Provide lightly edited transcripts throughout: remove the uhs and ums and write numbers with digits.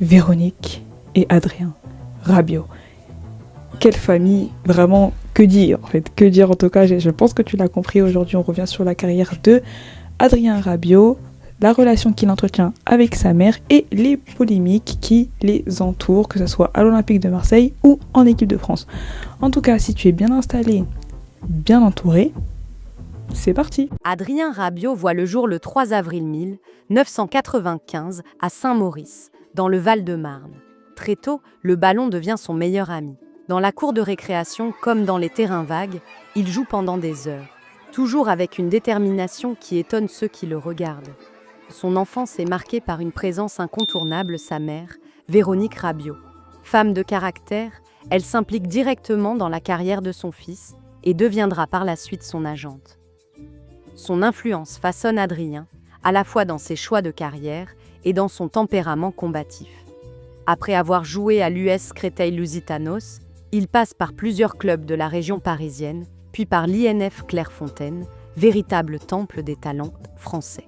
Véronique et Adrien Rabiot. Quelle famille, vraiment, que dire en fait, que dire en tout cas, je pense que tu l'as compris. Aujourd'hui on revient sur la carrière de Adrien Rabiot, la relation qu'il entretient avec sa mère et les polémiques qui les entourent, que ce soit à l'Olympique de Marseille ou en équipe de France. En tout cas, si tu es bien installé, bien entouré, c'est parti. Adrien Rabiot voit le jour le 3 avril 1995 à Saint-Maurice, dans le Val-de-Marne. Très tôt, le ballon devient son meilleur ami. Dans la cour de récréation, comme dans les terrains vagues, il joue pendant des heures, toujours avec une détermination qui étonne ceux qui le regardent. Son enfance est marquée par une présence incontournable, sa mère, Véronique Rabiot. Femme de caractère, elle s'implique directement dans la carrière de son fils et deviendra par la suite son agente. Son influence façonne Adrien, à la fois dans ses choix de carrière et dans son tempérament combatif. Après avoir joué à l'US Créteil-Lusitanos, il passe par plusieurs clubs de la région parisienne, puis par l'INF Clairefontaine, véritable temple des talents français.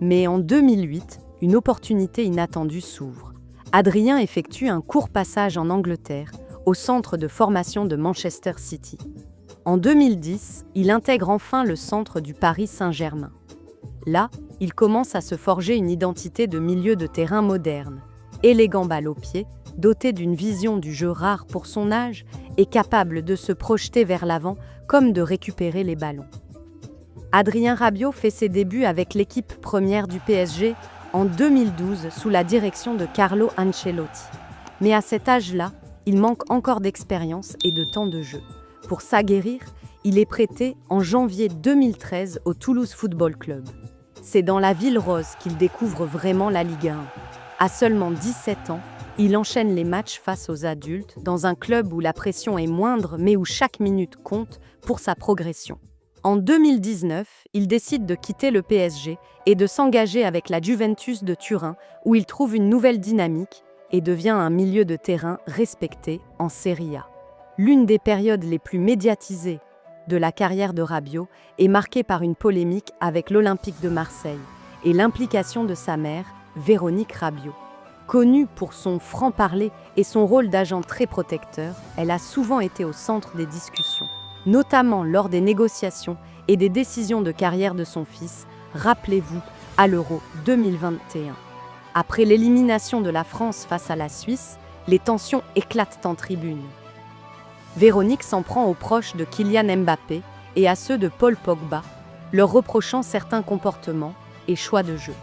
Mais en 2008, une opportunité inattendue s'ouvre. Adrien effectue un court passage en Angleterre, au centre de formation de Manchester City. En 2010, il intègre enfin le centre du Paris Saint-Germain. Là, il commence à se forger une identité de milieu de terrain moderne, élégant balle au pied, doté d'une vision du jeu rare pour son âge et capable de se projeter vers l'avant comme de récupérer les ballons. Adrien Rabiot fait ses débuts avec l'équipe première du PSG en 2012 sous la direction de Carlo Ancelotti. Mais à cet âge-là, il manque encore d'expérience et de temps de jeu. Pour s'aguerrir, il est prêté en janvier 2013 au Toulouse Football Club. C'est dans la ville rose qu'il découvre vraiment la Ligue 1. À seulement 17 ans, il enchaîne les matchs face aux adultes dans un club où la pression est moindre mais où chaque minute compte pour sa progression. En 2019, il décide de quitter le PSG et de s'engager avec la Juventus de Turin où il trouve une nouvelle dynamique et devient un milieu de terrain respecté en Serie A. L'une des périodes les plus médiatisées de la carrière de Rabiot est marquée par une polémique avec l'Olympique de Marseille et l'implication de sa mère, Véronique Rabiot. Connue pour son franc-parler et son rôle d'agent très protecteur, elle a souvent été au centre des discussions, notamment lors des négociations et des décisions de carrière de son fils, rappelez-vous, à l'Euro 2021. Après l'élimination de la France face à la Suisse, les tensions éclatent en tribune. Véronique s'en prend aux proches de Kylian Mbappé et à ceux de Paul Pogba, leur reprochant certains comportements et choix de jeu.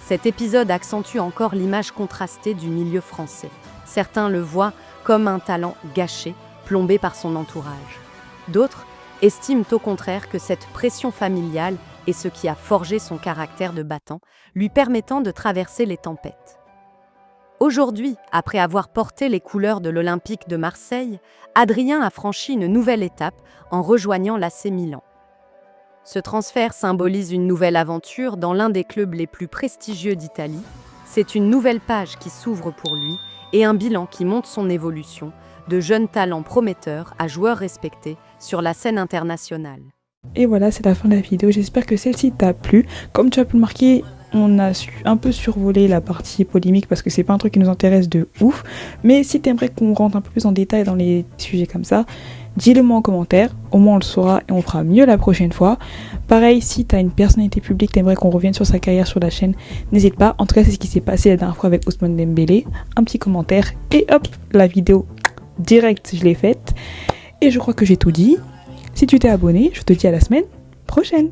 Cet épisode accentue encore l'image contrastée du milieu français. Certains le voient comme un talent gâché, plombé par son entourage. D'autres estiment au contraire que cette pression familiale est ce qui a forgé son caractère de battant, lui permettant de traverser les tempêtes. Aujourd'hui, après avoir porté les couleurs de l'Olympique de Marseille, Adrien a franchi une nouvelle étape en rejoignant l'AC Milan. Ce transfert symbolise une nouvelle aventure dans l'un des clubs les plus prestigieux d'Italie. C'est une nouvelle page qui s'ouvre pour lui et un bilan qui montre son évolution, de jeunes talents prometteurs à joueurs respectés sur la scène internationale. Et voilà, c'est la fin de la vidéo. J'espère que celle-ci t'a plu. Comme tu as pu le remarquer, on a un peu survolé la partie polémique parce que c'est pas un truc qui nous intéresse de ouf. Mais si t'aimerais qu'on rentre un peu plus en détail dans les sujets comme ça, dis-le moi en commentaire. Au moins on le saura et on fera mieux la prochaine fois. Pareil, si t'as une personnalité publique, t'aimerais qu'on revienne sur sa carrière sur la chaîne, n'hésite pas. En tout cas, c'est ce qui s'est passé la dernière fois avec Ousmane Dembélé. Un petit commentaire et hop, la vidéo direct, je l'ai faite. Et je crois que j'ai tout dit. Si tu t'es abonné, je te dis à la semaine prochaine.